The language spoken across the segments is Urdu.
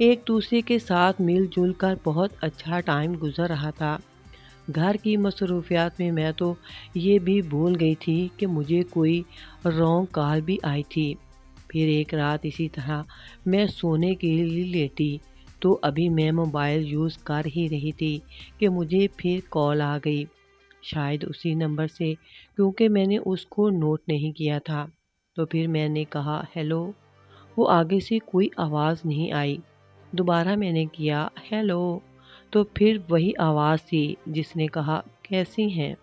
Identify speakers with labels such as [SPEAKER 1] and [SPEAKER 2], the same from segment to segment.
[SPEAKER 1] ایک دوسرے کے ساتھ مل جل کر بہت اچھا ٹائم گزر رہا تھا۔ گھر کی مصروفیات میں تو یہ بھی بھول گئی تھی کہ مجھے کوئی رانگ کال بھی آئی تھی۔ پھر ایک رات اسی طرح میں سونے کے لیے لیٹی تو ابھی میں موبائل یوز کر ہی رہی تھی کہ مجھے پھر کال آ گئی، شاید اسی نمبر سے، کیونکہ میں نے اس کو نوٹ نہیں کیا تھا۔ تو پھر میں نے کہا ہیلو، وہ آگے سے کوئی آواز نہیں آئی۔ دوبارہ میں نے کیا ہیلو، تو پھر وہی آواز تھی جس نے کہا کیسی ہیں؟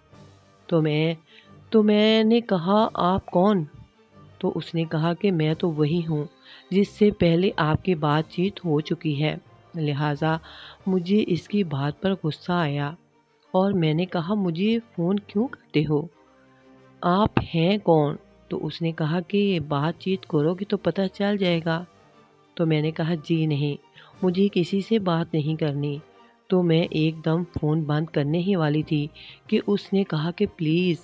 [SPEAKER 1] تو میں نے کہا آپ کون؟ تو اس نے کہا کہ میں تو وہی ہوں جس سے پہلے آپ کی بات چیت ہو چکی ہے۔ لہٰذا مجھے اس کی بات پر غصہ آیا اور میں نے کہا مجھے فون کیوں کرتے ہو؟ آپ ہیں کون؟ تو اس نے کہا کہ بات چیت کرو گی تو پتہ چل جائے گا۔ تو میں نے کہا جی نہیں، مجھے کسی سے بات نہیں کرنی۔ تو میں ایک دم فون بند کرنے ہی والی تھی کہ اس نے کہا کہ پلیز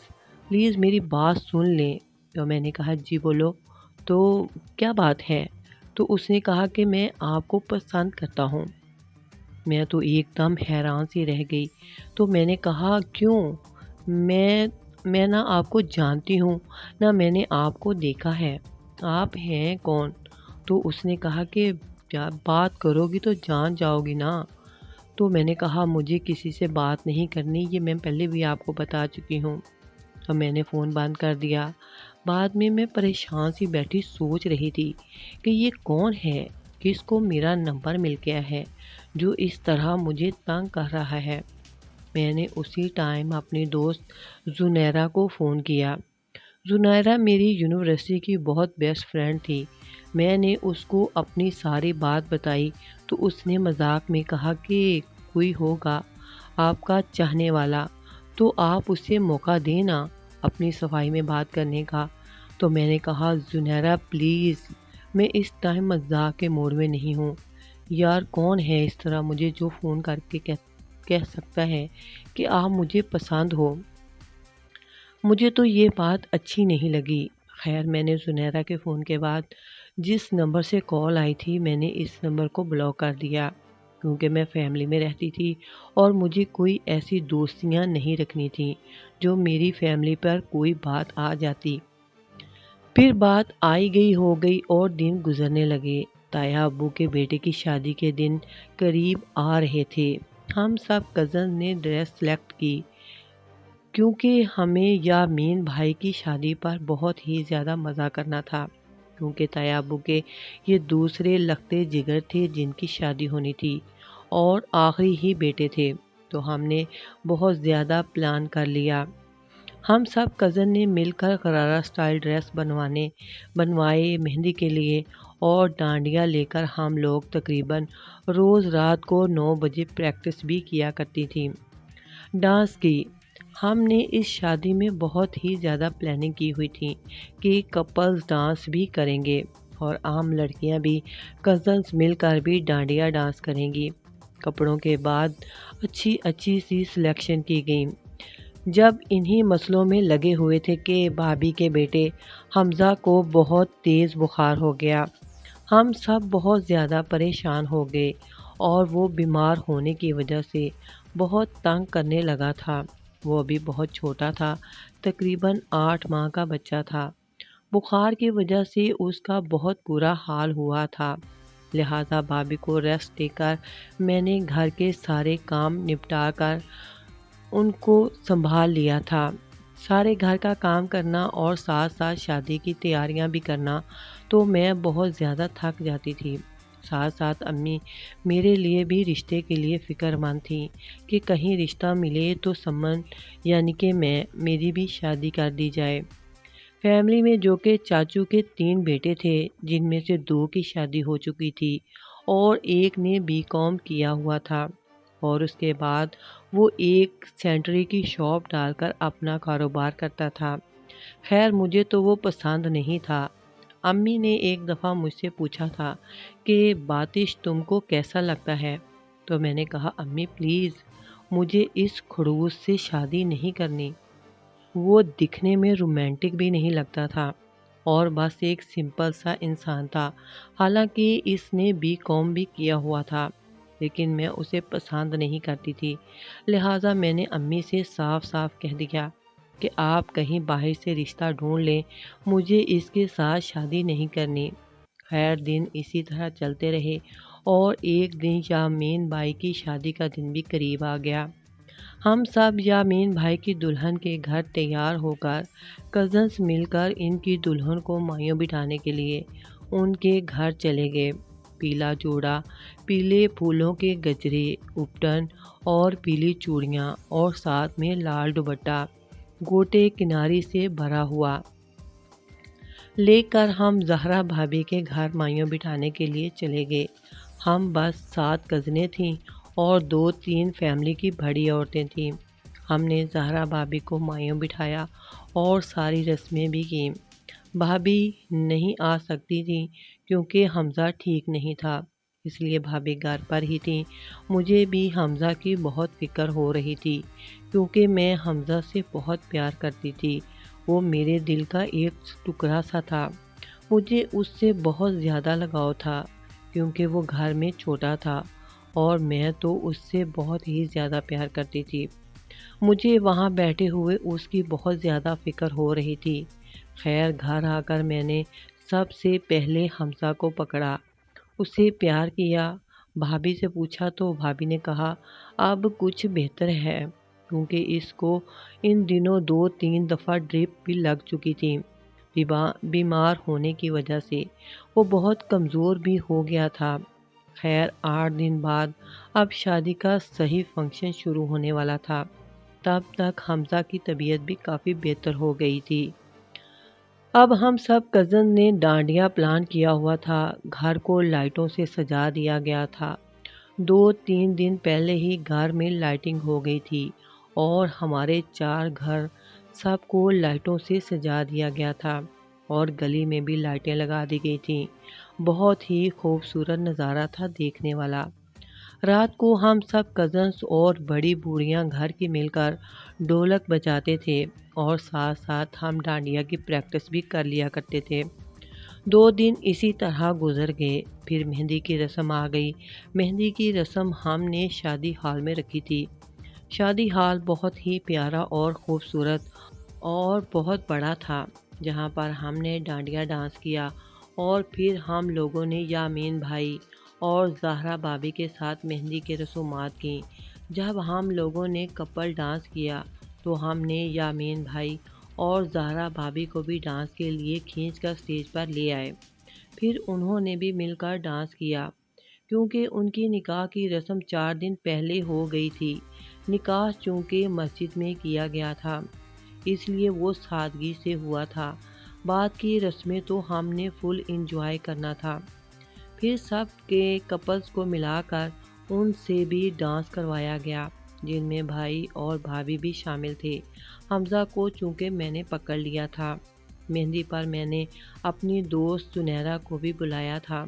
[SPEAKER 1] پلیز میری بات سن لیں۔ تو میں نے کہا جی بولو، تو کیا بات ہے؟ تو اس نے کہا کہ میں آپ کو پسند کرتا ہوں۔ میں تو ایک دم حیران سی رہ گئی۔ تو میں نے کہا کیوں؟ میں نہ آپ کو جانتی ہوں نہ میں نے آپ کو دیکھا ہے، آپ ہیں کون؟ تو اس نے کہا کہ بات کرو گی تو جان جاؤ گی نا۔ تو میں نے کہا مجھے کسی سے بات نہیں کرنی، یہ میں پہلے بھی آپ کو بتا چکی ہوں۔ تو میں نے فون بند کر دیا۔ بعد میں پریشان سی بیٹھی سوچ رہی تھی کہ یہ کون ہے، کس کو میرا نمبر مل گیا ہے جو اس طرح مجھے تنگ کر رہا ہے۔ میں نے اسی ٹائم اپنی دوست زنیرہ کو فون کیا۔ زنیرہ میری یونیورسٹی کی بہت بیسٹ فرینڈ تھی۔ میں نے اس کو اپنی ساری بات بتائی تو اس نے مذاق میں کہا کہ کوئی ہوگا آپ کا چاہنے والا تو آپ اسے موقع دینا اپنی صفائی میں بات کرنے کا۔ تو میں نے کہا زنیرہ پلیز، میں اس ٹائم مذاق کے موڈ میں نہیں ہوں۔ یار کون ہے اس طرح مجھے جو فون کر کے کہہ سکتا ہے کہ آپ مجھے پسند ہو؟ مجھے تو یہ بات اچھی نہیں لگی۔ خیر میں نے زنیرہ کے فون کے بعد جس نمبر سے کال آئی تھی میں نے اس نمبر کو بلاک کر دیا، کیونکہ میں فیملی میں رہتی تھی اور مجھے کوئی ایسی دوستیاں نہیں رکھنی تھیں جو میری فیملی پر کوئی بات آ جاتی۔ پھر بات آئی گئی ہو گئی اور دن گزرنے لگے۔ تایا ابو کے بیٹے کی شادی کے دن قریب آ رہے تھے۔ ہم سب کزن نے ڈریس سلیکٹ کی کیونکہ ہمیں یامین بھائی کی شادی پر بہت ہی زیادہ مزہ کرنا تھا، کیونکہ تایا ابو کے یہ دوسرے لگتے جگر تھے جن کی شادی ہونی تھی اور آخری ہی بیٹے تھے، تو ہم نے بہت زیادہ پلان کر لیا۔ ہم سب کزن نے مل کر غرارہ سٹائل ڈریس بنوائے مہندی کے لیے، اور ڈانڈیا لے کر ہم لوگ تقریباً روز رات کو 9 بجے پریکٹس بھی کیا کرتی تھیں۔ ڈانس کی ہم نے اس شادی میں بہت ہی زیادہ پلاننگ کی ہوئی تھی کہ کپلز ڈانس بھی کریں گے اور عام لڑکیاں بھی کزنز مل کر بھی ڈانڈیا ڈانس کریں گی۔ کپڑوں کے بعد اچھی سی سلیکشن کی گئی۔ جب انہی مسئلوں میں لگے ہوئے تھے کہ بھابھی کے بیٹے حمزہ کو بہت تیز بخار ہو گیا۔ ہم سب بہت زیادہ پریشان ہو گئے اور وہ بیمار ہونے کی وجہ سے بہت تنگ کرنے لگا تھا۔ وہ ابھی بہت چھوٹا تھا، تقریباً 8 ماہ کا بچہ تھا۔ بخار کی وجہ سے اس کا بہت برا حال ہوا تھا، لہٰذا بھابھی کو ریسٹ دے کر میں نے گھر کے سارے کام نپٹا کر ان کو سنبھال لیا تھا۔ سارے گھر کا کام کرنا اور ساتھ ساتھ شادی کی تیاریاں بھی کرنا، تو میں بہت زیادہ تھک جاتی تھی۔ ساتھ ساتھ امی میرے لیے بھی رشتے کے لیے فکر مند تھیں کہ کہیں رشتہ ملے تو سمن یعنی کہ میری بھی شادی کر دی جائے۔ فیملی میں جو کہ چاچو کے 3 بیٹے تھے، جن میں سے 2 کی شادی ہو چکی تھی اور ایک نے BCom کیا ہوا تھا، اور اس کے بعد وہ ایک سینٹری کی شاپ ڈال کر اپنا کاروبار کرتا تھا۔ خیر مجھے تو وہ پسند نہیں تھا۔ امی نے ایک دفعہ مجھ سے پوچھا تھا کہ باتش تم کو کیسا لگتا ہے؟ تو میں نے کہا امی پلیز مجھے اس خڑوس سے شادی نہیں کرنی، وہ دکھنے میں رومانٹک بھی نہیں لگتا تھا۔ اور بس ایک سمپل سا انسان تھا۔ حالانکہ اس نے BCom بھی کیا ہوا تھا، لیکن میں اسے پسند نہیں کرتی تھی۔ لہٰذا میں نے امی سے صاف صاف کہہ دیا کہ آپ کہیں باہر سے رشتہ ڈھونڈ لیں، مجھے اس کے ساتھ شادی نہیں کرنی۔ خیر دن اسی طرح چلتے رہے اور ایک دن یامین بھائی کی شادی کا دن بھی قریب آ گیا۔ ہم سب یامین بھائی کی دلہن کے گھر تیار ہو کر کزنس مل کر ان کی دلہن کو مایوں بٹھانے کے لیے ان کے گھر چلے گئے۔ پیلا جوڑا، پیلے پھولوں کے گجرے، اپٹن اور پیلی چوڑیاں اور ساتھ میں لال دوپٹہ گوٹے کناری سے بھرا ہوا لے کر ہم زہرا بھابھی کے گھر مایوں بٹھانے کے لیے چلے گئے۔ ہم بس 7 کزنیں تھیں اور 2-3 فیملی کی بڑی عورتیں تھیں۔ ہم نے زہرا بھابھی کو مایوں بٹھایا اور ساری رسمیں بھی کیں۔ بھابھی نہیں آ سکتی تھیں کیونکہ حمزہ ٹھیک نہیں تھا، اس لیے بھابھی گھر پر ہی تھیں۔ مجھے بھی حمزہ کی بہت فکر ہو رہی تھی کیونکہ میں حمزہ سے بہت پیار کرتی تھی۔ وہ میرے دل کا ایک ٹکڑا سا تھا۔ مجھے اس سے بہت زیادہ لگاؤ تھا کیونکہ وہ گھر میں چھوٹا تھا اور میں تو اس سے بہت ہی زیادہ پیار کرتی تھی۔ مجھے وہاں بیٹھے ہوئے اس کی بہت زیادہ فکر ہو رہی تھی۔ خیر گھر آ کر میں نے سب سے پہلے حمزہ کو پکڑا، اسے پیار کیا۔ بھابھی سے پوچھا تو بھابھی نے کہا اب کچھ بہتر ہے کیونکہ اس کو ان دنوں 2-3 دفعہ ڈرپ بھی لگ چکی تھی۔ بیمار ہونے کی وجہ سے وہ بہت کمزور بھی ہو گیا تھا۔ خیر 8 دن بعد اب شادی کا صحیح فنکشن شروع ہونے والا تھا۔ تب تک حمزہ کی طبیعت بھی کافی بہتر ہو گئی تھی۔ اب ہم سب کزن نے ڈانڈیا پلان کیا ہوا تھا، گھر کو لائٹوں سے سجا دیا گیا تھا۔ 2-3 دن پہلے ہی گھر میں لائٹنگ ہو گئی تھی اور ہمارے 4 گھر سب کو لائٹوں سے سجا دیا گیا تھا اور گلی میں بھی لائٹیں لگا دی گئی تھیں۔ بہت ہی خوبصورت نظارہ تھا دیکھنے والا۔ رات کو ہم سب کزنس اور بڑی بوڑھیاں گھر کی مل کر ڈھولک بجاتے تھے اور ساتھ ساتھ ہم ڈانڈیا کی پریکٹس بھی کر لیا کرتے تھے۔ 2 دن اسی طرح گزر گئے، پھر مہندی کی رسم آ گئی۔ مہندی کی رسم ہم نے شادی ہال میں رکھی تھی۔ شادی ہال بہت ہی پیارا اور خوبصورت اور بہت بڑا تھا، جہاں پر ہم نے ڈانڈیا ڈانس کیا اور پھر ہم لوگوں نے یامین بھائی اور زہرا بھابھی کے ساتھ مہندی کے رسومات کیں۔ جب ہم لوگوں نے کپل ڈانس کیا تو ہم نے یامین بھائی اور زہرا بھابھی کو بھی ڈانس کے لیے کھینچ کر اسٹیج پر لے آئے۔ پھر انہوں نے بھی مل کر ڈانس کیا۔ کیونکہ ان کی نکاح کی رسم 4 دن پہلے ہو گئی تھی، نکاح چونکہ مسجد میں کیا گیا تھا اس لیے وہ سادگی سے ہوا تھا۔ بعد کی رسمیں تو ہم نے فل انجوائے کرنا تھا۔ پھر سب کے کپلز کو ملا کر ان سے بھی ڈانس کروایا گیا، جن میں بھائی اور بھابھی بھی شامل تھے۔ حمزہ کو چونکہ میں نے پکڑ لیا تھا۔ مہندی پر میں نے اپنی دوست سنیرا کو بھی بلایا تھا۔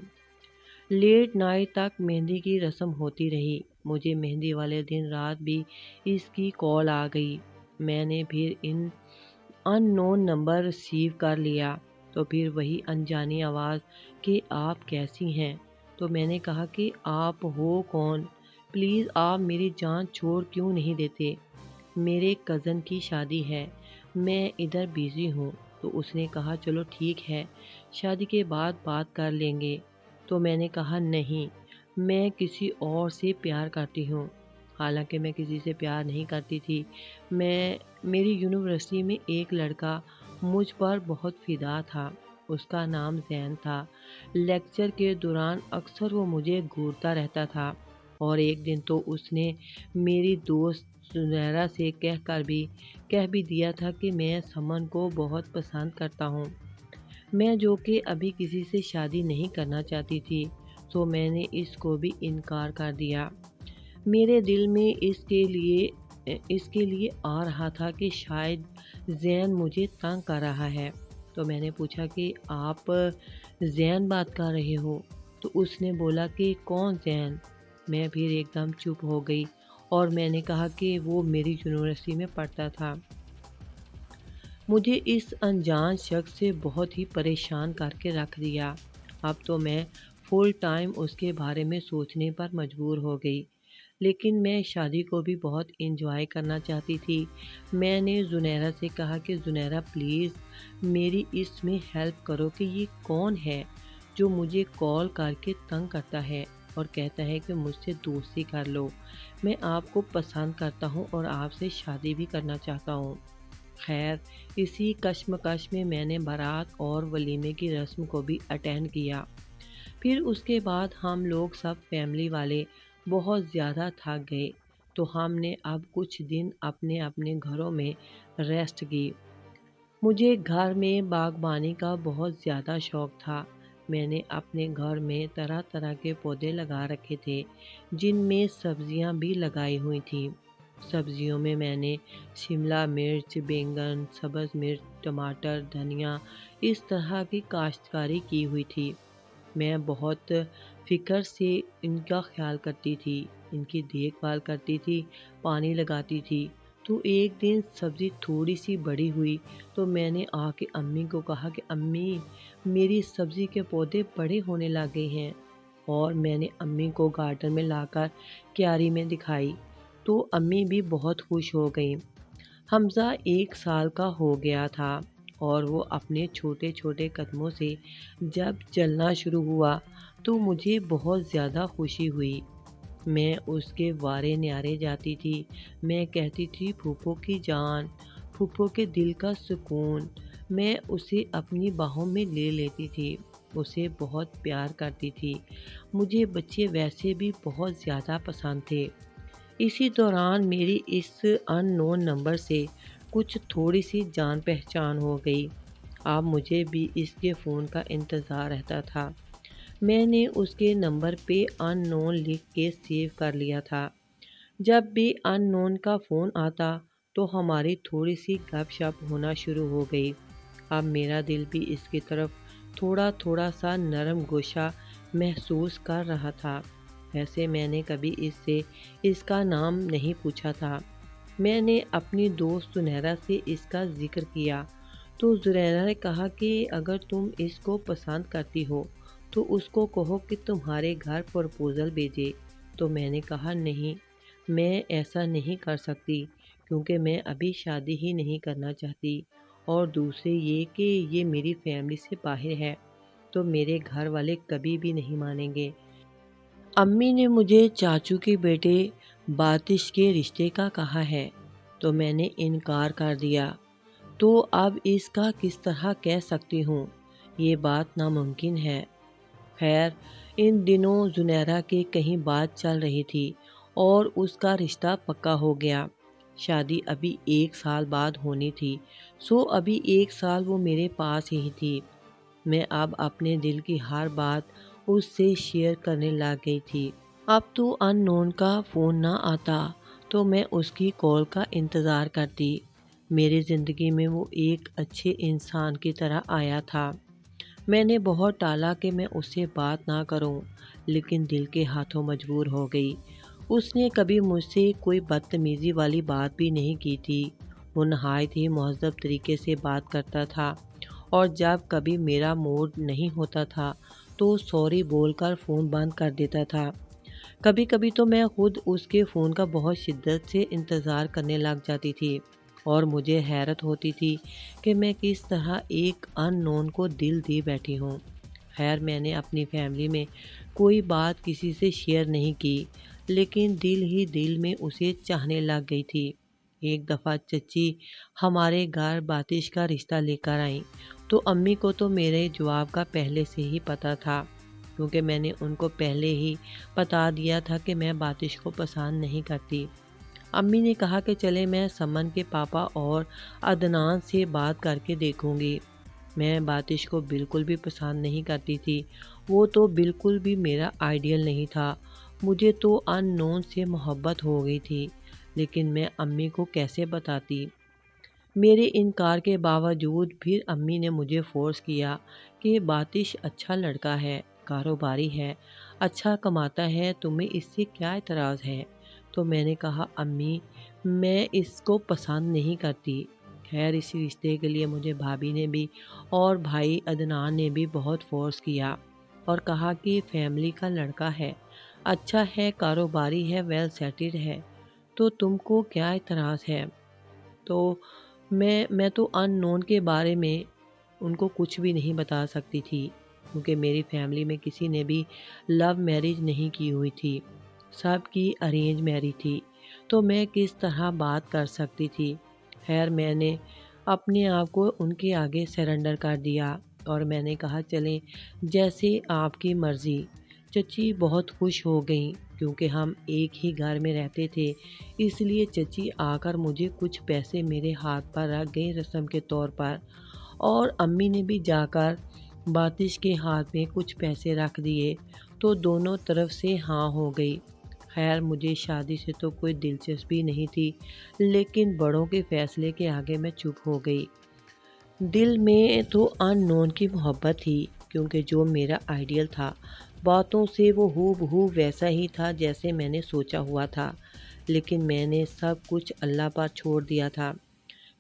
[SPEAKER 1] لیٹ نائٹ تک مہندی کی رسم ہوتی رہی۔ مجھے مہندی والے دن رات بھی اس کی کال آ گئی۔ میں نے پھر ان نون نمبر ریسیو کر لیا تو پھر وہی انجانی آواز کہ آپ کیسی ہیں؟ تو میں نے کہا کہ آپ ہو کون؟ پلیز آپ میری جان چھوڑ کیوں نہیں دیتے؟ میرے کزن کی شادی ہے، میں ادھر بیزی ہوں۔ تو اس نے کہا چلو ٹھیک ہے، شادی کے بعد بات کر لیں گے۔ تو میں نے کہا نہیں، میں کسی اور سے پیار کرتی ہوں۔ حالانکہ میں کسی سے پیار نہیں کرتی تھی۔ میری یونیورسٹی میں ایک لڑکا مجھ پر بہت فدا تھا، اس کا نام زین تھا۔ لیکچر کے دوران اکثر وہ مجھے گھورتا رہتا تھا اور ایک دن تو اس نے میری دوست سنیرا سے کہہ بھی دیا تھا کہ میں سمن کو بہت پسند کرتا ہوں۔ میں جو کہ ابھی کسی سے شادی نہیں کرنا چاہتی تھی، تو میں نے اس کو بھی انکار کر دیا۔ میرے دل میں اس کے لیے آ رہا تھا کہ شاید زین مجھے تنگ کر رہا ہے۔ تو میں نے پوچھا کہ آپ زین بات کر رہے ہو؟ تو اس نے بولا کہ کون زین؟ میں پھر ایک دم چپ ہو گئی اور میں نے کہا کہ وہ میری یونیورسٹی میں پڑھتا تھا۔ مجھے اس انجان شخص سے بہت ہی پریشان کر کے رکھ دیا۔ اب تو میں فل ٹائم اس کے بارے میں سوچنے پر مجبور ہو گئی، لیکن میں شادی کو بھی بہت انجوائے کرنا چاہتی تھی۔ میں نے زنیرہ سے کہا کہ زنیرہ پلیز میری اس میں ہیلپ کرو کہ یہ کون ہے جو مجھے کال کر کے تنگ کرتا ہے اور کہتا ہے کہ مجھ سے دوستی کر لو، میں آپ کو پسند کرتا ہوں اور آپ سے شادی بھی کرنا چاہتا ہوں۔ خیر، اسی کشمکش میں نے بارات اور ولیمے کی رسم کو بھی اٹینڈ کیا۔ پھر اس کے بعد ہم لوگ سب فیملی والے بہت زیادہ تھک گئے، تو ہم نے اب کچھ دن اپنے اپنے گھروں میں ریسٹ کی۔ مجھے گھر میں باغبانی کا بہت زیادہ شوق تھا۔ میں نے اپنے گھر میں طرح طرح کے پودے لگا رکھے تھے، جن میں سبزیاں بھی لگائی ہوئی تھیں۔ سبزیوں میں نے شملہ مرچ، بینگن، سبز مرچ، ٹماٹر، دھنیا اس طرح کی کاشتکاری کی ہوئی تھی۔ میں بہت فکر سے ان کا خیال کرتی تھی، ان کی دیکھ بھال کرتی تھی، پانی لگاتی تھی۔ تو ایک دن سبزی تھوڑی سی بڑی ہوئی تو میں نے آ کے امی کو کہا کہ امی میری سبزی کے پودے بڑے ہونے لگے ہیں، اور میں نے امی کو گارڈن میں لا کر کیاری میں دکھائی تو امی بھی بہت خوش ہو گئیں۔ حمزہ 1 سال کا ہو گیا تھا اور وہ اپنے چھوٹے چھوٹے قدموں سے جب چلنا شروع ہوا تو مجھے بہت زیادہ خوشی ہوئی۔ میں اس کے وارے نیارے جاتی تھی، میں کہتی تھی پھوپھو کی جان، پھوپھو کے دل کا سکون۔ میں اسے اپنی باہوں میں لے لیتی تھی، اسے بہت پیار کرتی تھی۔ مجھے بچے ویسے بھی بہت زیادہ پسند تھے۔ اسی دوران میری اس ان نون نمبر سے کچھ تھوڑی سی جان پہچان ہو گئی۔ اب مجھے بھی اس کے فون کا انتظار رہتا تھا۔ میں نے اس کے نمبر پہ ان نون لکھ کے سیو کر لیا تھا۔ جب بھی ان نون کا فون آتا تو ہماری تھوڑی سی گپ شپ ہونا شروع ہو گئی۔ اب میرا دل بھی اس کی طرف تھوڑا تھوڑا سا نرم گوشہ محسوس کر رہا تھا۔ ویسے میں نے کبھی اس سے اس کا نام نہیں پوچھا تھا۔ میں نے اپنی دوست زنیرہ سے اس کا ذکر کیا تو زنیرہ نے کہا کہ اگر تم اس کو پسند کرتی ہو تو اس کو کہو کہ تمہارے گھر پرپوزل بھیجے۔ تو میں نے کہا نہیں، میں ایسا نہیں کر سکتی کیونکہ میں ابھی شادی ہی نہیں کرنا چاہتی، اور دوسرے یہ کہ یہ میری فیملی سے باہر ہے تو میرے گھر والے کبھی بھی نہیں مانیں گے۔ امی نے مجھے چاچو کے بیٹے باتش کے رشتے کا کہا ہے تو میں نے انکار کر دیا۔ تو اب اس کا کس طرح کہہ سکتی ہوں، یہ بات ناممکن ہے۔ خیر، ان دنوں زنیرہ کے کہیں بات چل رہی تھی اور اس کا رشتہ پکا ہو گیا۔ شادی ابھی 1 سال بعد ہونی تھی، سو ابھی 1 سال وہ میرے پاس ہی تھی۔ میں اب اپنے دل کی ہر بات اس سے شیئر کرنے لگ گئی تھی۔ اب تو ان نون کا فون نہ آتا تو میں اس کی کال کا انتظار کرتی۔ میری زندگی میں وہ ایک اچھے انسان کی طرح آیا تھا۔ میں نے بہت ٹالا کہ میں اس سے بات نہ کروں، لیکن دل کے ہاتھوں مجبور ہو گئی۔ اس نے کبھی مجھ سے کوئی بدتمیزی والی بات بھی نہیں کی تھی۔ وہ نہایت ہی مہذب طریقے سے بات کرتا تھا، اور جب کبھی میرا موڈ نہیں ہوتا تھا تو سوری بول کر فون بند کر دیتا تھا۔ کبھی کبھی تو میں خود اس کے فون کا بہت شدت سے انتظار کرنے لگ جاتی تھی، اور مجھے حیرت ہوتی تھی کہ میں کس طرح ایک ان نون کو دل دی بیٹھی ہوں۔ خیر، میں نے اپنی فیملی میں کوئی بات کسی سے شیئر نہیں کی، لیکن دل ہی دل میں اسے چاہنے لگ گئی تھی۔ ایک دفعہ چچی ہمارے گھر باتش کا رشتہ لے کر آئیں تو امی کو تو میرے جواب کا پہلے سے ہی پتہ تھا، کیونکہ میں نے ان کو پہلے ہی بتا دیا تھا کہ میں باتش کو پسند نہیں کرتی۔ امی نے کہا کہ چلے میں سمن کے پاپا اور عدنان سے بات کر کے دیکھوں گی۔ میں باتش کو بالکل بھی پسند نہیں کرتی تھی، وہ تو بالکل بھی میرا آئیڈیل نہیں تھا۔ مجھے تو ان نون سے محبت ہو گئی تھی، لیکن میں امی کو کیسے بتاتی؟ میرے انکار کے باوجود پھر امی نے مجھے فورس کیا کہ باتش اچھا لڑکا ہے، کاروباری ہے، اچھا کماتا ہے، تمہیں اس سے کیا اعتراض ہے؟ تو میں نے کہا امی میں اس کو پسند نہیں کرتی۔ خیر اس رشتے کے لیے مجھے بھابھی نے بھی اور بھائی عدنان نے بھی بہت فورس کیا اور کہا کہ فیملی کا لڑکا ہے، اچھا ہے، کاروباری ہے، ویل سیٹلڈ ہے، تو تم کو کیا اعتراض ہے؟ تو میں تو ان نون کے بارے میں ان کو کچھ بھی نہیں بتا سکتی تھی، کیونکہ میری فیملی میں کسی نے بھی لو میرج نہیں کی ہوئی تھی، سب کی ارینج میرج تھی، تو میں کس طرح بات کر سکتی تھی؟ خیر میں نے اپنے آپ کو ان کے آگے سرنڈر کر دیا اور میں نے کہا چلیں جیسے آپ کی مرضی۔ چچی بہت خوش ہو گئیں کیونکہ ہم ایک ہی گھر میں رہتے تھے، اس لیے چچی آ کر مجھے کچھ پیسے میرے ہاتھ پر رکھ گئیں رسم کے طور پر، اور امی نے بھی جا کر باتش کے ہاتھ میں کچھ پیسے رکھ دیے، تو دونوں طرف سے ہاں ہو گئی۔ خیر مجھے شادی سے تو کوئی دلچسپی نہیں تھی، لیکن بڑوں کے فیصلے کے آگے میں چپ ہو گئی۔ دل میں تو ان نون کی محبت تھی، کیونکہ جو میرا آئیڈیل تھا باتوں سے وہ ہو بہو ویسا ہی تھا جیسے میں نے سوچا ہوا تھا، لیکن میں نے سب کچھ اللہ پر چھوڑ دیا تھا۔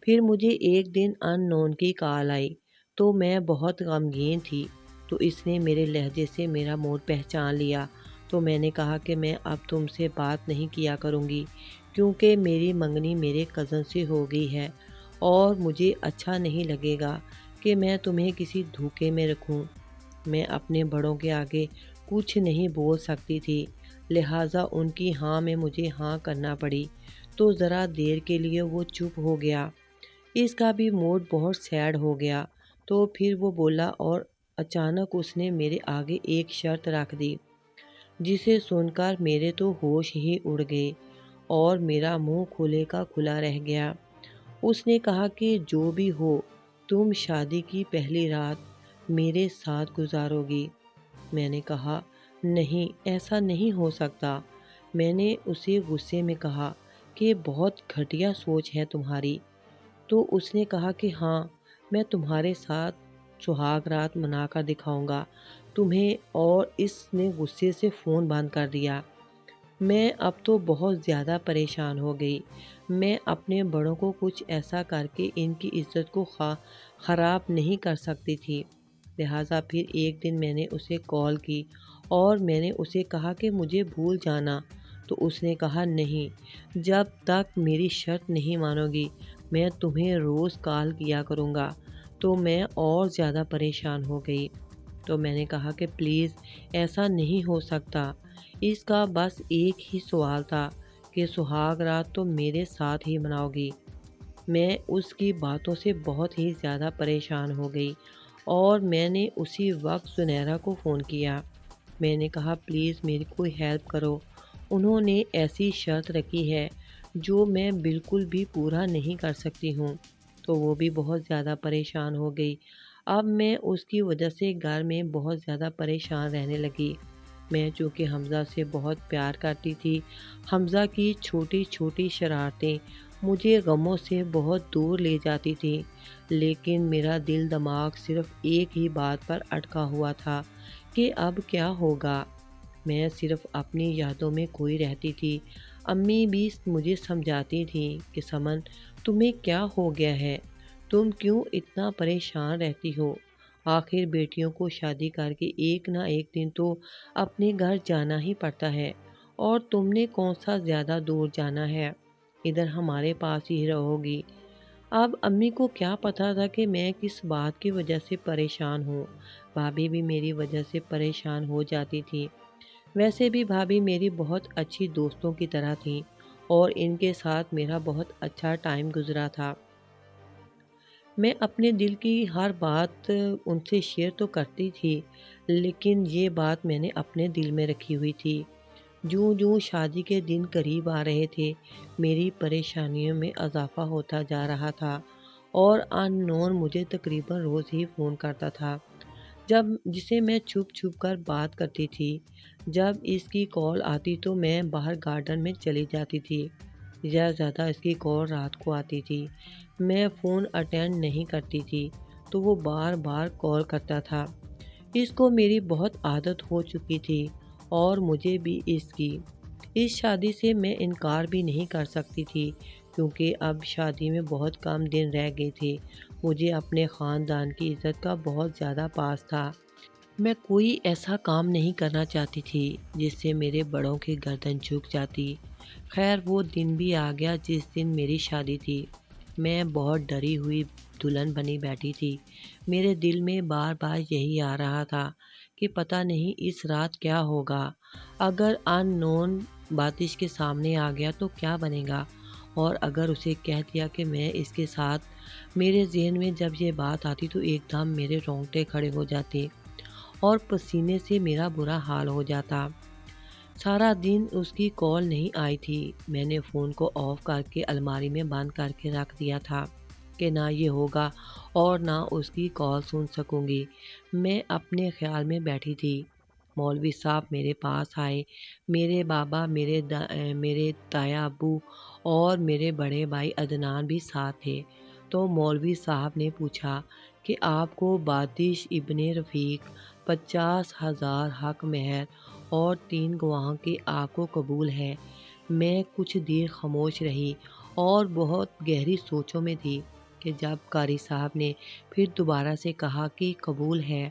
[SPEAKER 1] پھر مجھے ایک دن ان نون کی کال آئی تو میں بہت غمگین تھی، تو اس نے میرے لہجے سے میرا موڈ پہچان لیا، تو میں نے کہا کہ میں اب تم سے بات نہیں کیا کروں گی، کیونکہ میری منگنی میرے کزن سے ہو گئی ہے اور مجھے اچھا نہیں لگے گا کہ میں تمہیں کسی دھوکے میں رکھوں۔ میں اپنے بڑوں کے آگے کچھ نہیں بول سکتی تھی، لہٰذا ان کی ہاں میں مجھے ہاں کرنا پڑی، تو ذرا دیر کے لیے وہ چپ ہو گیا۔ اس کا بھی موڈ بہت سیڈ ہو گیا، تو پھر وہ بولا اور اچانک اس نے میرے آگے ایک شرط رکھ دی، جسے سن کر میرے تو ہوش ہی اڑ گئے اور میرا منہ کھلے کا کھلا رہ گیا۔ اس نے کہا کہ جو بھی ہو تم شادی کی پہلی رات میرے ساتھ گزارو گی۔ میں نے کہا نہیں ایسا نہیں ہو سکتا۔ میں نے اسے غصے میں کہا کہ بہت گھٹیا سوچ ہے تمہاری۔ تو اس نے کہا کہ ہاں میں تمہارے ساتھ سہاگ رات منا کر دکھاؤں گا تمہیں، اور اس نے غصے سے فون بند کر دیا۔ میں اب تو بہت زیادہ پریشان ہو گئی، میں اپنے بڑوں کو کچھ ایسا کر کے ان کی عزت کو خراب نہیں کر سکتی تھی، لہٰذا پھر ایک دن میں نے اسے کال کی اور میں نے اسے کہا کہ مجھے بھول جانا، تو اس نے کہا نہیں، جب تک میری شرط نہیں مانو گی میں تمہیں روز کال کیا کروں گا۔ تو میں اور زیادہ پریشان ہو گئی، تو میں نے کہا کہ پلیز ایسا نہیں ہو سکتا، اس کا بس ایک ہی سوال تھا کہ سہاگ رات تو میرے ساتھ ہی مناؤ گی۔ میں اس کی باتوں سے بہت ہی زیادہ پریشان ہو گئی اور میں نے اسی وقت سنیرا کو فون کیا۔ میں نے کہا پلیز میری کوئی ہیلپ کرو، انہوں نے ایسی شرط رکھی ہے جو میں بالکل بھی پورا نہیں کر سکتی ہوں۔ تو وہ بھی بہت زیادہ پریشان ہو گئی۔ اب میں اس کی وجہ سے گھر میں بہت زیادہ پریشان رہنے لگی۔ میں چونکہ حمزہ سے بہت پیار کرتی تھی، حمزہ کی چھوٹی چھوٹی شرارتیں مجھے غموں سے بہت دور لے جاتی تھی، لیکن میرا دل دماغ صرف ایک ہی بات پر اٹکا ہوا تھا کہ اب کیا ہوگا۔ میں صرف اپنی یادوں میں کھوئی رہتی تھی۔ امی بھی مجھے سمجھاتی تھیں کہ سمن تمہیں کیا ہو گیا ہے، تم کیوں اتنا پریشان رہتی ہو، آخر بیٹیوں کو شادی کر کے ایک نہ ایک دن تو اپنے گھر جانا ہی پڑتا ہے، اور تم نے کون سا زیادہ دور جانا ہے، ادھر ہمارے پاس ہی رہو گی۔ اب امی کو کیا پتا تھا کہ میں کس بات کی وجہ سے پریشان ہوں۔ بھابھی بھی میری وجہ سے پریشان ہو جاتی تھی۔ ویسے بھی بھابھی میری بہت اچھی دوستوں کی طرح تھیں اور ان کے ساتھ میرا بہت اچھا ٹائم گزرا تھا۔ میں اپنے دل کی ہر بات ان سے شیئر تو کرتی تھی، لیکن یہ بات میں نے اپنے دل میں رکھی ہوئی تھی۔ جوں جوں شادی کے دن قریب آ رہے تھے میری پریشانیوں میں اضافہ ہوتا جا رہا تھا، اور ان نون مجھے تقریباً روز ہی فون کرتا تھا، جسے میں چھپ چھپ کر بات کرتی تھی۔ جب اس کی کال آتی تو میں باہر گارڈن میں چلی جاتی تھی، یا زیادہ اس کی کال رات کو آتی تھی، میں فون اٹینڈ نہیں کرتی تھی تو وہ بار بار کال کرتا تھا۔ اس کو میری بہت عادت ہو چکی تھی اور مجھے بھی اس کی۔ اس شادی سے میں انکار بھی نہیں کر سکتی تھی، کیونکہ اب شادی میں بہت کم دن رہ گئے تھے۔ مجھے اپنے خاندان کی عزت کا بہت زیادہ پاس تھا۔ میں کوئی ایسا کام نہیں کرنا چاہتی تھی جس سے میرے بڑوں کی گردن جھک جاتی۔ خیر وہ دن بھی آ گیا جس دن میری شادی تھی۔ میں بہت ڈری ہوئی دلہن بنی بیٹھی تھی۔ میرے دل میں بار بار یہی آ رہا تھا کہ پتہ نہیں اس رات کیا ہوگا۔ اگر ان نون باتش کے سامنے آ گیا تو کیا بنے گا، اور اگر اسے کہہ دیا کہ میں اس کے ساتھ۔ میرے ذہن میں جب یہ بات آتی تو ایک دم میرے رونگٹے کھڑے ہو جاتے اور پسینے سے میرا برا حال ہو جاتا۔ سارا دن اس کی کال نہیں آئی تھی۔ میں نے فون کو آف کر کے الماری میں بند کر کے رکھ دیا تھا کہ نہ یہ ہوگا اور نہ اس کی کال سن سکوں گی۔ میں اپنے خیال میں بیٹھی تھی۔ مولوی صاحب میرے پاس آئے۔ میرے بابا، میرے تایا ابو اور میرے بڑے بھائی عدنان بھی ساتھ تھے۔ تو مولوی صاحب نے پوچھا کہ آپ کو باتش ابن رفیق 50,000 حق مہر اور 3 گواہوں کی آپ کو قبول ہے؟ میں کچھ دیر خاموش رہی اور بہت گہری سوچوں میں تھی کہ جب قاری صاحب نے پھر دوبارہ سے کہا کہ قبول ہے،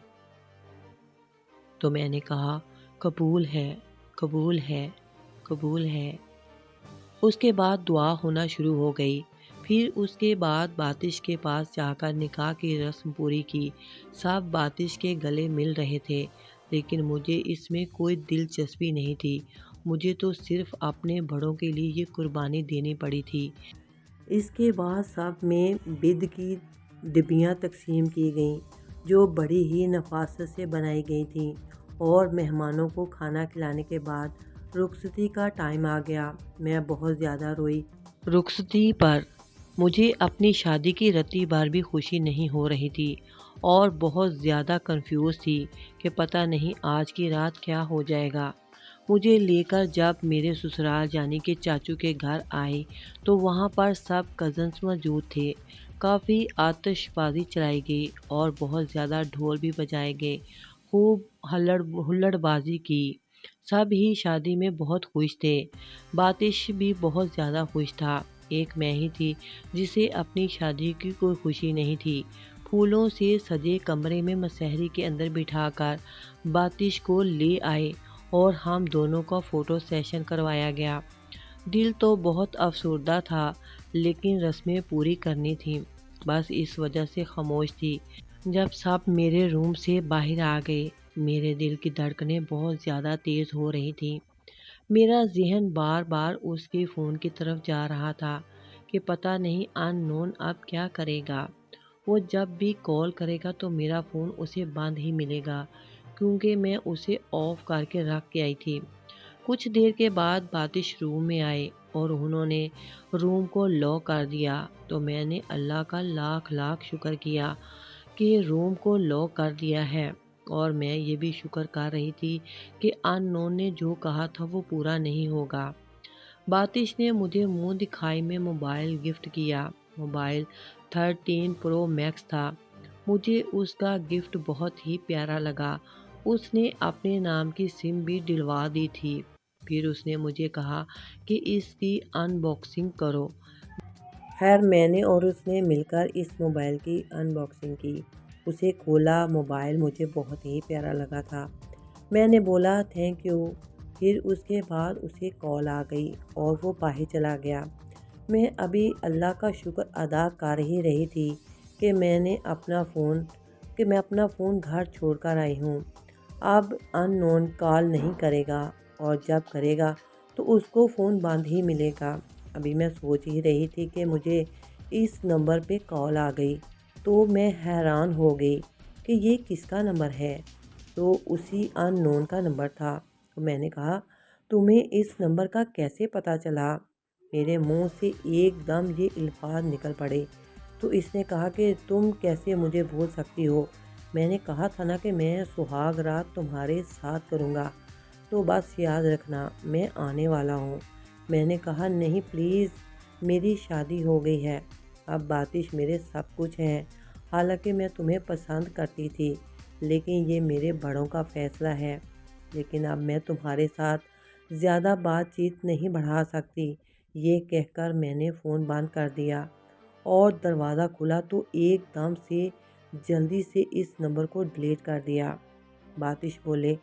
[SPEAKER 1] تو میں نے کہا قبول ہے، قبول ہے، قبول ہے۔ اس کے بعد دعا ہونا شروع ہو گئی۔ پھر اس کے بعد باتش کے پاس جا کر نکاح کی رسم پوری کی۔ سب باتش کے گلے مل رہے تھے، لیکن مجھے اس میں کوئی دلچسپی نہیں تھی۔ مجھے تو صرف اپنے بڑوں کے لیے یہ قربانی دینی پڑی تھی۔ اس کے بعد سب میں بید کی ڈبیاں تقسیم کی گئیں جو بڑی ہی نفاست سے بنائی گئی تھیں، اور مہمانوں کو کھانا کھلانے کے بعد رخصتی کا ٹائم آ گیا۔ میں بہت زیادہ روئی رخصتی پر۔ مجھے اپنی شادی کی رتی بھر بھی خوشی نہیں ہو رہی تھی اور بہت زیادہ کنفیوز تھی کہ پتہ نہیں آج کی رات کیا ہو جائے گا۔ مجھے لے کر جب میرے سسرال یعنی کہ چاچو کے گھر آئے تو وہاں پر سب کزنس موجود تھے۔ کافی آتش بازی چلائی گئی اور بہت زیادہ ڈھول بھی بجائے گئے، خوب ہلڑ بازی کی۔ سب ہی شادی میں بہت خوش تھے۔ باتش بھی بہت زیادہ خوش تھا۔ ایک میں ہی تھی جسے اپنی شادی کی کوئی خوشی نہیں تھی۔ پھولوں سے سجے کمرے میں مسحری کے اندر بٹھا کر باتش کو لے آئے اور ہم دونوں کا فوٹو سیشن کروایا گیا۔ دل تو بہت افسردہ تھا، لیکن رسمیں پوری کرنی تھیں، بس اس وجہ سے خاموش تھی۔ جب سب میرے روم سے باہر آ گئے، میرے دل کی دھڑکنیں بہت زیادہ تیز ہو رہی تھیں۔ میرا ذہن بار بار اس کے فون کی طرف جا رہا تھا کہ پتہ نہیں ان نون اب کیا کرے گا۔ وہ جب بھی کال کرے گا تو میرا فون اسے بند ہی ملے گا، کیونکہ میں اسے آف کر کے رکھ کے آئی تھی۔ کچھ دیر کے بعد باتش روم میں آئے اور انہوں نے روم کو لاک کر دیا، تو میں نے اللہ کا لاکھ لاکھ شکر کیا کہ روم کو لاک کر دیا ہے، اور میں یہ بھی شکر کر رہی تھی کہ ان نون نے جو کہا تھا وہ پورا نہیں ہوگا۔ باتش نے مجھے منہ دکھائی میں موبائل گفٹ کیا۔ موبائل 13 پرو میکس تھا۔ مجھے اس کا گفٹ بہت ہی پیارا لگا۔ اس نے اپنے نام کی سم بھی ڈلوا دی تھی۔ پھر اس نے مجھے کہا کہ اس کی ان باکسنگ کرو۔ خیر میں نے اور اس نے مل کر اس موبائل کی ان باکسنگ کی۔ اسے کھولا۔ موبائل مجھے بہت ہی پیارا لگا تھا۔ میں نے بولا تھینک یو۔ پھر اس کے بعد اسے کال آ گئی اور وہ باہر چلا گیا۔ میں ابھی اللہ کا شکر ادا کر ہی رہی تھی کہ میں اپنا فون گھر چھوڑ کر آئی ہوں۔ اب ان نون کال نہیں کرے گا، اور جب کرے گا تو اس کو فون بند ہی ملے گا۔ ابھی میں سوچ ہی رہی تھی کہ مجھے اس نمبر پہ کال آ گئی تو میں حیران ہو گئی کہ یہ کس کا نمبر ہے، تو اسی ان نون کا نمبر تھا۔ تو میں نے کہا تمہیں اس نمبر کا کیسے پتہ چلا؟ میرے منہ سے ایک دم یہ الفاظ نکل پڑے۔ تو اس نے کہا کہ تم کیسے مجھے بھول سکتی ہو؟ میں نے کہا تھا نا کہ میں سہاگ رات تمہارے ساتھ کروں گا، تو بس یاد رکھنا میں آنے والا ہوں۔ میں نے کہا نہیں پلیز، میری شادی ہو گئی ہے، اب باتش میرے سب کچھ ہے۔ حالانکہ میں تمہیں پسند کرتی تھی، لیکن یہ میرے بڑوں کا فیصلہ ہے۔ لیکن اب میں تمہارے ساتھ زیادہ بات چیت نہیں بڑھا سکتی، یہ کہہ کر میں نے فون بند کر دیا اور دروازہ کھلا تو ایک دم سے جلدی سے اس نمبر کو ڈیلیٹ کر دیا۔ باتش بولے،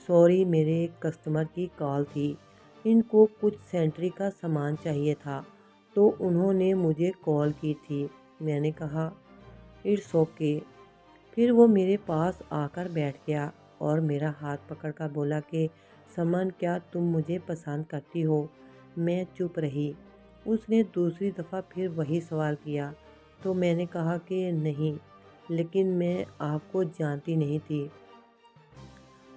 [SPEAKER 1] سوری، میرے ایک کسٹمر کی کال تھی، ان کو کچھ سینٹری کا سامان چاہیے تھا تو انہوں نے مجھے کال کی تھی۔ میں نے کہا اٹس اوکے۔ پھر وہ میرے پاس آ کر بیٹھ گیا اور میرا ہاتھ پکڑ کر بولا کہ سمن، کیا تم مجھے پسند کرتی ہو؟ میں چپ رہی۔ اس نے دوسری دفعہ پھر وہی سوال کیا تو میں نے کہا کہ نہیں، لیکن میں آپ کو جانتی نہیں تھی۔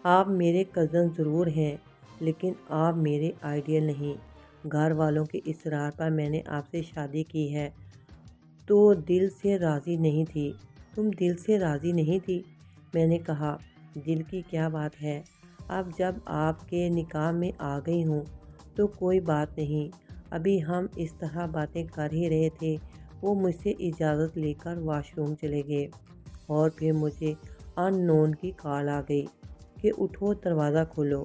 [SPEAKER 1] آپ میرے کزن ضرور ہیں لیکن آپ میرے آئیڈیل نہیں۔ گھر والوں کے اصرار پر میں نے آپ سے شادی کی ہے تو دل سے راضی نہیں تھی۔ تم دل سے راضی نہیں تھی؟ میں نے کہا دل کی کیا بات ہے، اب جب آپ کے نکاح میں آ گئی ہوں تو کوئی بات نہیں۔ ابھی ہم اس طرح باتیں کر ہی رہے تھے، وہ مجھ سے اجازت لے کر واش روم چلے گئے اور پھر مجھے ان نون کی کال آ گئی کہ اٹھو، دروازہ کھولو،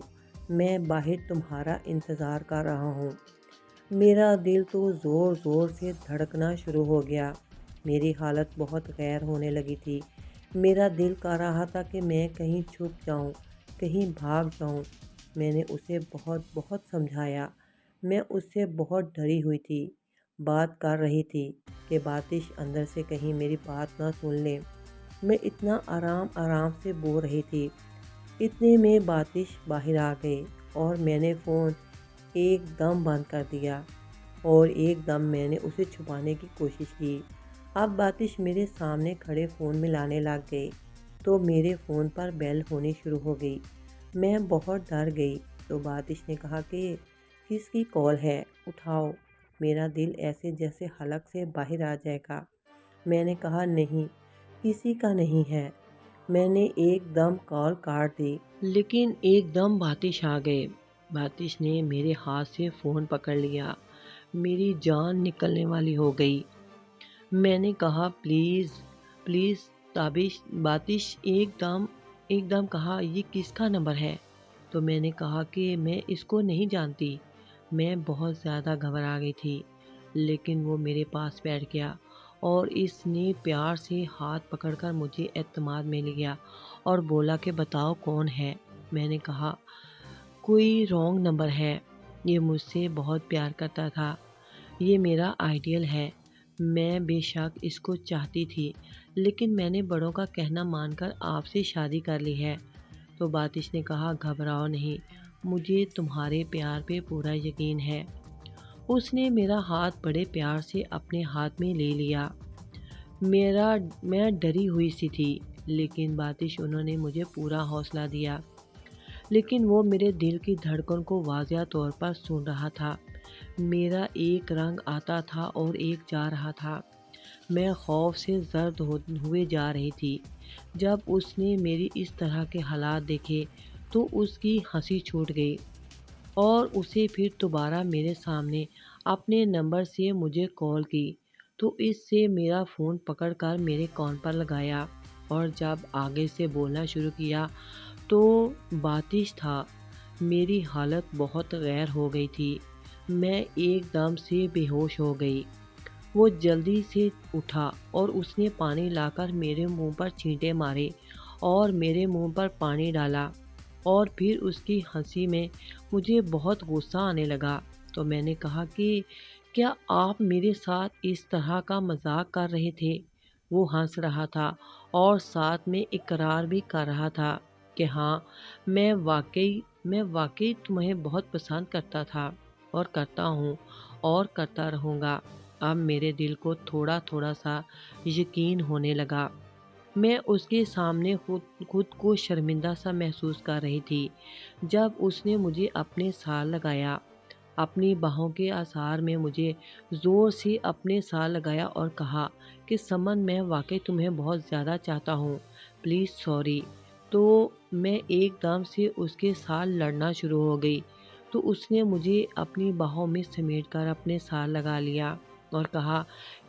[SPEAKER 1] میں باہر تمہارا انتظار کر رہا ہوں۔ میرا دل تو زور زور سے دھڑکنا شروع ہو گیا۔ میری حالت بہت غیر ہونے لگی تھی۔ میرا دل کر رہا تھا کہ میں کہیں چھپ جاؤں، کہیں بھاگ جاؤں۔ میں نے اسے بہت بہت سمجھایا۔ میں اس سے بہت ڈری ہوئی تھی، بات کر رہی تھی کہ باتش اندر سے کہیں میری بات نہ سن لے۔ میں اتنا آرام آرام سے بول رہی تھی، اتنے میں باتش باہر آ گئی اور میں نے فون ایک دم بند کر دیا اور ایک دم میں نے اسے چھپانے کی کوشش کی۔ اب باتش میرے سامنے کھڑے فون ملانے لگ گئی تو میرے فون پر بیل ہونی شروع ہو گئی۔ میں بہت ڈر گئی تو باتش نے کہا کہ کس کی کال ہے، اٹھاؤ۔ میرا دل ایسے جیسے حلق سے باہر آ جائے گا۔ میں نے کہا نہیں، کسی کا نہیں ہے۔ میں نے ایک دم کال کاٹ دی، لیکن ایک دم باتش آ گئے۔ باتش نے میرے ہاتھ سے فون پکڑ لیا، میری جان نکلنے والی ہو گئی۔ میں نے کہا پلیز پلیز تابش۔ باتش ایک دم کہا یہ کس کا نمبر ہے؟ تو میں نے کہا کہ میں اس کو نہیں جانتی۔ میں بہت زیادہ گھبرا گئی تھی، لیکن وہ میرے پاس بیٹھ گیا اور اس نے پیار سے ہاتھ پکڑ کر مجھے اعتماد میں لیا اور بولا کہ بتاؤ کون ہے؟ میں نے کہا کوئی رانگ نمبر ہے، یہ مجھ سے بہت پیار کرتا تھا، یہ میرا آئیڈیل ہے، میں بے شک اس کو چاہتی تھی، لیکن میں نے بڑوں کا کہنا مان کر آپ سے شادی کر لی ہے۔ تو باتش نے کہا گھبراؤ نہیں، مجھے تمہارے پیار پہ پورا یقین ہے۔ اس نے میرا ہاتھ بڑے پیار سے اپنے ہاتھ میں لے لیا۔ میں ڈری ہوئی سی تھی، لیکن باتش انہوں نے مجھے پورا حوصلہ دیا، لیکن وہ میرے دل کی دھڑکن کو واضح طور پر سن رہا تھا۔ میرا ایک رنگ آتا تھا اور ایک جا رہا تھا، میں خوف سے زرد ہوئے جا رہی تھی۔ جب اس نے میری اس طرح کے حالات دیکھے تو اس کی ہنسی چھوٹ گئی اور اسے پھر دوبارہ میرے سامنے اپنے نمبر سے مجھے کال کی تو اس سے میرا فون پکڑ کر میرے کان پر لگایا اور جب آگے سے بولنا شروع کیا تو باتش تھا۔ میری حالت بہت غیر ہو گئی تھی، میں ایک دم سے بے ہوش ہو گئی۔ وہ جلدی سے اٹھا اور اس نے پانی لا کر میرے منہ پر چھینٹے مارے اور میرے منہ پر پانی ڈالا اور پھر اس کی ہنسی میں مجھے بہت غصہ آنے لگا۔ تو میں نے کہا کہ کیا آپ میرے ساتھ اس طرح کا مذاق کر رہے تھے؟ وہ ہنس رہا تھا اور ساتھ میں اقرار بھی کر رہا تھا کہ ہاں، میں واقعی تمہیں بہت پسند کرتا تھا اور کرتا ہوں اور کرتا رہوں گا۔ اب میرے دل کو تھوڑا تھوڑا سا یقین ہونے لگا۔ میں اس کے سامنے خود کو شرمندہ سا محسوس کر رہی تھی جب اس نے مجھے اپنے سال لگایا، اپنی باہوں کے آثار میں مجھے زور سے اپنے سال لگایا اور کہا کہ سمن، میں واقعی تمہیں بہت زیادہ چاہتا ہوں، پلیز سوری۔ تو میں ایک دم سے اس کے سال لڑنا شروع ہو گئی تو اس نے مجھے اپنی باہوں میں سمیٹ کر اپنے سال لگا لیا اور کہا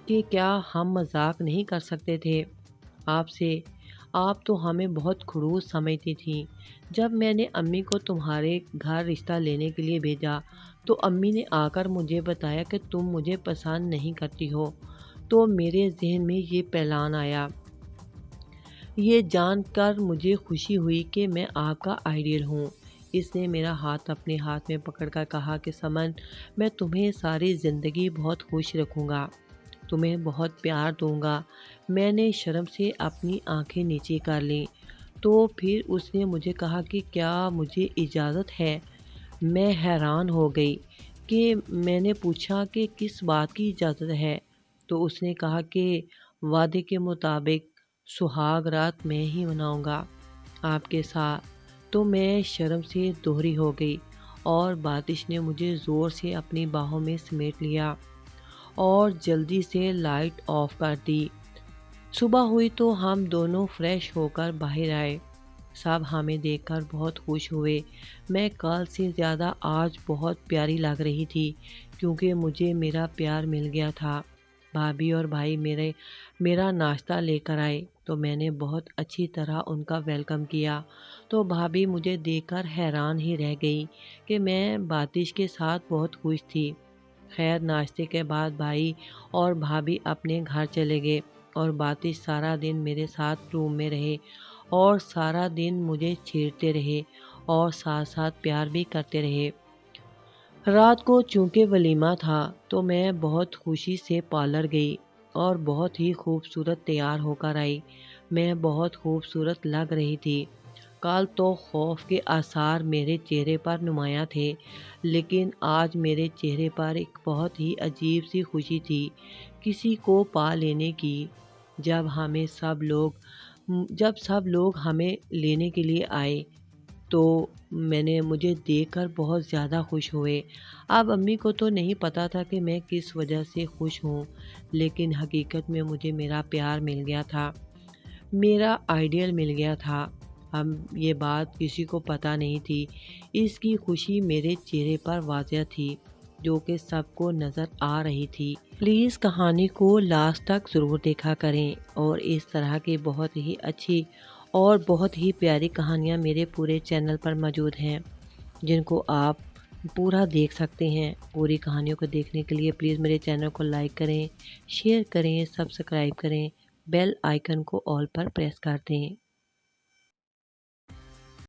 [SPEAKER 1] کہ کیا ہم مذاق نہیں کر سکتے تھے آپ سے؟ آپ تو ہمیں بہت خڑوس سمجھتی تھیں۔ جب میں نے امی کو تمہارے گھر رشتہ لینے کے لیے بھیجا تو امی نے آ کر مجھے بتایا کہ تم مجھے پسند نہیں کرتی ہو۔ تو میرے ذہن میں یہ پلان آیا۔ یہ جان کر مجھے خوشی ہوئی کہ میں آپ کا آئیڈیل ہوں۔ اس نے میرا ہاتھ اپنے ہاتھ میں پکڑ کر کہا کہ سمن، میں تمہیں ساری زندگی بہت خوش رکھوں گا، تمہیں بہت پیار دوں گا۔ میں نے شرم سے اپنی آنکھیں نیچے کر لیں۔ تو پھر اس نے مجھے کہا کہ کیا مجھے اجازت ہے؟ میں حیران ہو گئی کہ میں نے پوچھا کہ کس بات کی اجازت ہے؟ تو اس نے کہا کہ وعدے کے مطابق سہاگ رات میں ہی مناؤں گا آپ کے ساتھ۔ تو میں شرم سے دوہری ہو گئی اور باتش نے مجھے زور سے اپنی باہوں میں سمیٹ لیا اور جلدی سے لائٹ آف کر دی۔ صبح ہوئی تو ہم دونوں فریش ہو کر باہر آئے۔ سب ہمیں دیکھ کر بہت خوش ہوئے۔ میں کل سے زیادہ آج بہت پیاری لگ رہی تھی کیونکہ مجھے میرا پیار مل گیا تھا۔ بھابھی اور بھائی میرا ناشتہ لے کر آئے تو میں نے بہت اچھی طرح ان کا ویلکم کیا۔ تو بھابھی مجھے دیکھ کر حیران ہی رہ گئی کہ میں باتش کے ساتھ بہت خوش تھی۔ خیر ناشتے کے بعد بھائی اور بھابھی اپنے گھر چلے گئے اور باتش سارا دن میرے ساتھ روم میں رہے اور سارا دن مجھے چھیڑتے رہے اور ساتھ ساتھ پیار بھی کرتے رہے۔ رات کو چونکہ ولیمہ تھا تو میں بہت خوشی سے پارلر گئی اور بہت ہی خوبصورت تیار ہو کر آئی۔ میں بہت خوبصورت لگ رہی تھی۔ کل تو خوف کے آثار میرے چہرے پر نمایاں تھے، لیکن آج میرے چہرے پر ایک بہت ہی عجیب سی خوشی تھی، کسی کو پا لینے کی۔ جب سب لوگ ہمیں لینے کے لیے آئے تو مجھے دیکھ کر بہت زیادہ خوش ہوئے۔ اب امی کو تو نہیں پتا تھا کہ میں کس وجہ سے خوش ہوں، لیکن حقیقت میں مجھے میرا پیار مل گیا تھا، میرا آئیڈیل مل گیا تھا۔ اب یہ بات کسی کو پتا نہیں تھی۔ اس کی خوشی میرے چہرے پر واضح تھی، جو کہ سب کو نظر آ رہی تھی۔ پلیز کہانی کو لاسٹ تک ضرور دیکھا کریں اور اس طرح کی بہت ہی اچھی اور بہت ہی پیاری کہانیاں میرے پورے چینل پر موجود ہیں، جن کو آپ پورا دیکھ سکتے ہیں۔ پوری کہانیوں کو دیکھنے کے لیے پلیز میرے چینل کو لائک کریں، شیئر کریں، سبسکرائب کریں، بیل آئیکن کو آل پر پریس کر دیں۔